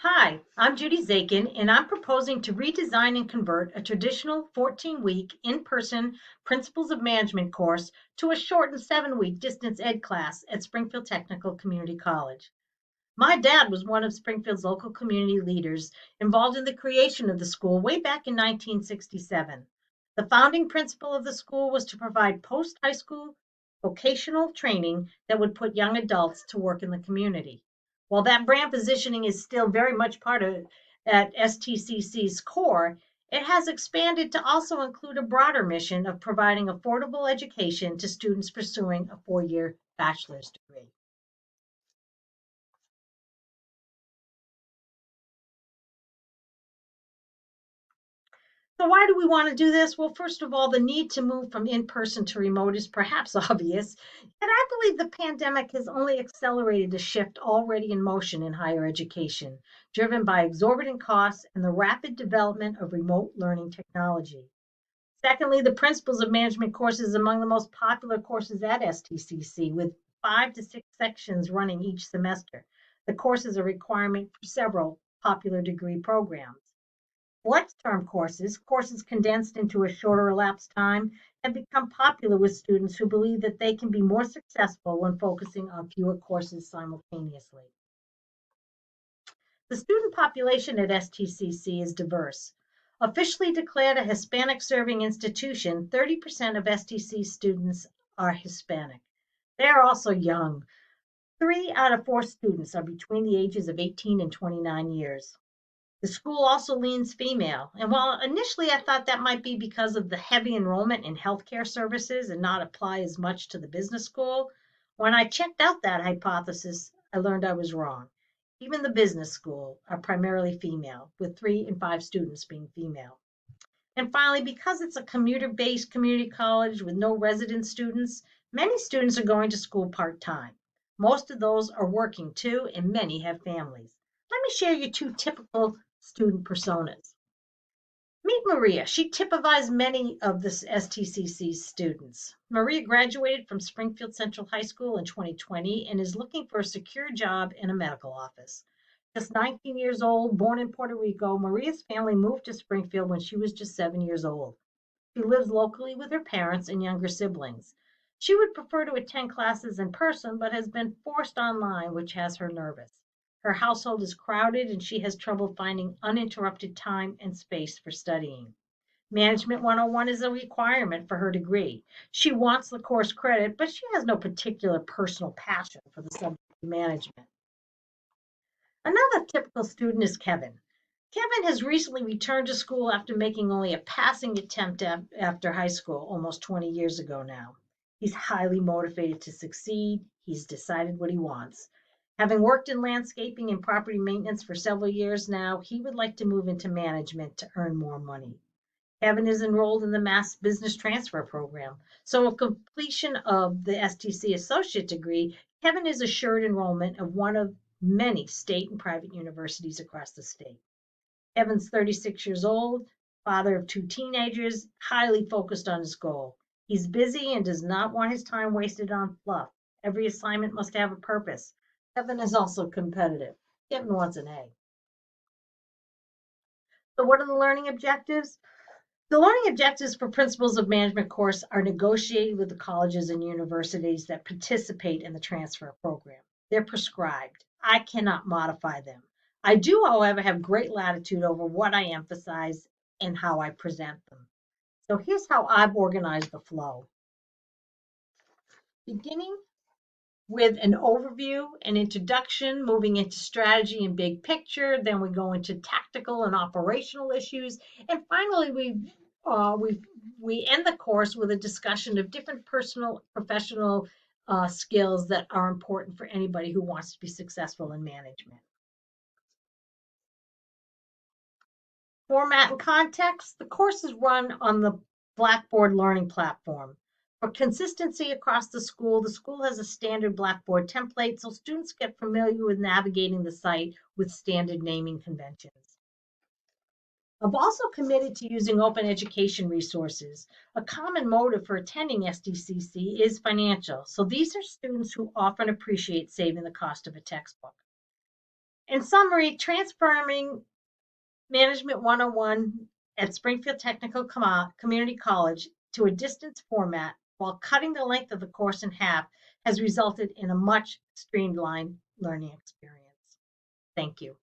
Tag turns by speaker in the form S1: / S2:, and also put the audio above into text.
S1: Hi, I'm Judy Zakin, and I'm proposing to redesign and convert a traditional 14-week in-person Principles of Management course to a shortened 7-week distance ed class at Springfield Technical Community College. My dad was one of Springfield's local community leaders involved in the creation of the school way back in 1967. The founding principle of the school was to provide post-high school vocational training that would put young adults to work in the community. While that brand positioning is still very much part of at STCC's core, it has expanded to also include a broader mission of providing affordable education to students pursuing a 4-year bachelor's degree. So why do we want to do this? Well, first of all, the need to move from in-person to remote is perhaps obvious, and I believe the pandemic has only accelerated a shift already in motion in higher education, driven by exorbitant costs and the rapid development of remote learning technology. Secondly, the Principles of Management course is among the most popular courses at STCC, with 5 to 6 sections running each semester. The course is a requirement for several popular degree programs. Flex term courses condensed into a shorter elapsed time, have become popular with students who believe that they can be more successful when focusing on fewer courses simultaneously. The student population at STCC is diverse. Officially declared a Hispanic serving institution, 30% of STC students are Hispanic. They are also young. 3 out of 4 students are between the ages of 18 and 29 years. The school also leans female. And while initially I thought that might be because of the heavy enrollment in healthcare services and not apply as much to the business school, when I checked out that hypothesis, I learned I was wrong. Even the business school are primarily female, with 3 in 5 students being female. And finally, because it's a commuter based community college with no resident students, many students are going to school part time. Most of those are working too, and many have families. Let me share you 2 typical student personas. Meet Maria. She typifies many of the STCC students. Maria graduated from Springfield Central High School in 2020 and is looking for a secure job in a medical office. Just 19 years old, born in Puerto Rico, Maria's family moved to Springfield when she was just 7 years old. She lives locally with her parents and younger siblings. She would prefer to attend classes in person, but has been forced online, which has her nervous. Her household is crowded and she has trouble finding uninterrupted time and space for studying. Management 101 is a requirement for her degree. She wants the course credit, but she has no particular personal passion for the subject of management. Another typical student is Kevin. Kevin has recently returned to school after making only a passing attempt after high school almost 20 years ago now. He's highly motivated to succeed. He's decided what he wants. Having worked in landscaping and property maintenance for several years now, he would like to move into management to earn more money. Kevin is enrolled in the Mass Business Transfer Program. So, a completion of the STC associate degree, Kevin is assured enrollment of one of many state and private universities across the state. Kevin's 36 years old, father of 2 teenagers, highly focused on his goal. He's busy and does not want his time wasted on fluff. Every assignment must have a purpose. Kevin is also competitive. Kevin wants an A. So, what are the learning objectives? The learning objectives for Principles of Management course are negotiated with the colleges and universities that participate in the transfer program. They're prescribed. I cannot modify them. I do, however, have great latitude over what I emphasize and how I present them. So here's how I've organized the flow. Beginning with an overview, an introduction, moving into strategy and big picture. Then we go into tactical and operational issues, and finally uh, we we end the course with a discussion of different personal, professional skills that are important for anybody who wants to be successful in management. Format and context. The course is run on the Blackboard learning platform. For consistency across the school has a standard Blackboard template, so students get familiar with navigating the site with standard naming conventions. I've also committed to using open education resources. A common motive for attending SDCC is financial, so these are students who often appreciate saving the cost of a textbook. In summary, transforming Management 101 at Springfield Technical Community College to a distance format while cutting the length of the course in half has resulted in a much streamlined learning experience. Thank you.